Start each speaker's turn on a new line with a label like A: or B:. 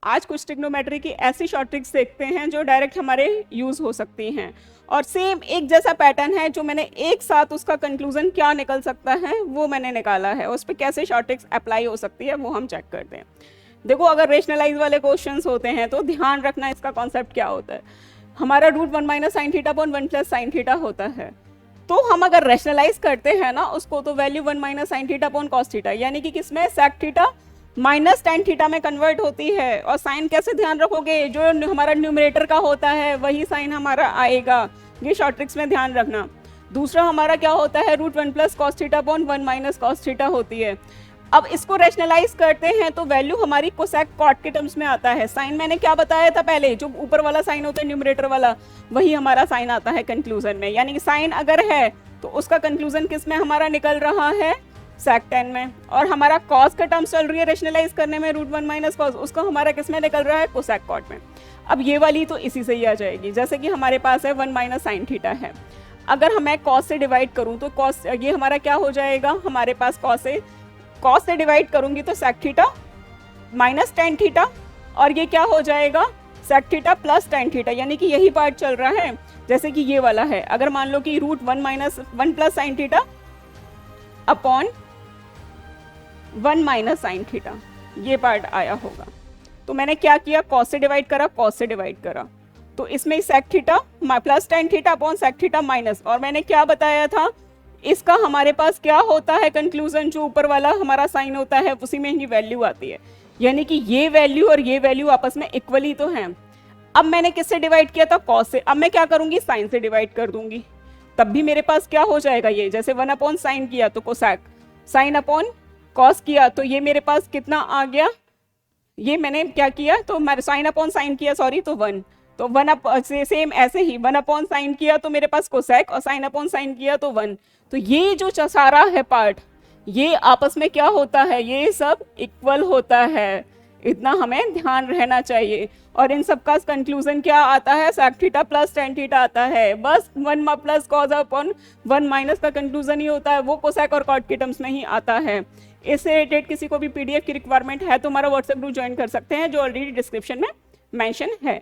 A: आज कुछ ट्रिग्नोमेट्री की ऐसी शॉर्ट ट्रिक्स देखते हैं जो डायरेक्ट हमारे यूज़ हो सकती हैं, और सेम एक जैसा पैटर्न है जो मैंने एक साथ उसका कंक्लूजन क्या निकल सकता है वो मैंने निकाला है, उस पर कैसे शॉर्ट ट्रिक्स अप्लाई हो सकती है वो हम चेक करते हैं। देखो, अगर रेशनलाइज वाले क्वेश्चंस होते हैं तो ध्यान रखना इसका कॉन्सेप्ट क्या होता है। हमारा root 1 minus sine theta upon 1 plus sine theta होता है, तो हम अगर रेशनलाइज करते हैं ना उसको, तो value 1 minus sine theta upon cos theta, यानी कि किसमें, sec theta minus tan theta में कन्वर्ट होती है। और साइन कैसे ध्यान रखोगे, जो हमारा न्यूमरेटर का होता है वही साइन हमारा आएगा, ये शॉर्ट ट्रिक्स में ध्यान रखना। दूसरा हमारा क्या होता है, root 1 plus cos theta upon 1 minus cos theta होती है। अब इसको रेशनलाइज करते हैं तो वैल्यू हमारी कोसेक कॉट के टर्म्स में आता है। साइन मैंने क्या बताया था पहले, जो ऊपर वाला साइन होता है न्यूमरेटर वाला, वही हमारा साइन आता है कंक्लूजन में। यानी कि साइन अगर है तो उसका कंक्लूजन किस में हमारा निकल रहा है, सेक 10 में। और हमारा कॉस का टर्म चल रही है रेशनलाइज करने में, रूट 1 माइनस कॉस, उसका हमारा किस में निकल रहा है, कोसेक कॉट में। अब ये वाली तो इसी से ही आ जाएगी, जैसे कि हमारे पास है 1 माइनस साइन थीटा है, अगर हमें कॉस से डिवाइड करूँ तो कॉस, ये हमारा क्या हो जाएगा, हमारे पास कॉस से डिवाइड करूंगी तो sec theta minus tan theta, और ये क्या हो जाएगा, sec theta plus tan theta, यानी कि यही पार्ट चल रहा है जैसे कि ये वाला है। अगर मान लो कि root 1 minus 1 plus sine theta upon 1 minus sine theta, ये पार्ट आया होगा। तो मैंने क्या किया, कॉस से डिवाइड करा, कॉस से डिवाइड करा, तो इसमें sec theta plus tan theta upon sec theta minus, और मैंने क्या बताया था, इसका हमारे पास क्या होता है कंक्लूजन, जो ऊपर वाला हमारा साइन होता है उसी में ही वैल्यू आती है। यानी कि ये वैल्यू और ये वैल्यू आपस में इक्वली तो हैं। अब मैंने किससे डिवाइड किया था, कॉस से, अब मैं क्या करूंगी, साइन से डिवाइड कर दूंगी, तब भी मेरे पास क्या हो जाएगा, ये जैसे 1 अपॉन साइन किया तो कोसेक, साइन अपॉन कॉस किया तो ये मेरे पास कितना आ गया, ये मैंने क्या किया, तो साइन अपॉन साइन किया सॉरी, तो 1, तो 1 सेम ऐसे ही 1 अपॉन साइन किया तो मेरे पास कोसेक, और साइन अपॉन साइन किया तो 1। तो ये जो सारा है पार्ट, ये आपस में क्या होता है, ये सब इक्वल होता है, इतना हमें ध्यान रहना चाहिए। और इन सब का कंक्लूजन क्या आता है, sec theta plus tan theta आता है, बस 1 प्लस कॉस अपॉन 1 माइनस का कंक्लूजन ही होता है, वो कोसेक और कॉट के टर्म्स में ही आता है। इससे रिलेटेड किसी को भी पीडीएफ की रिक्वायरमेंट है तो हमारा व्हाट्सएप ग्रुप ज्वाइन कर सकते हैं, जो ऑलरेडी डिस्क्रिप्शन में मेंशन है।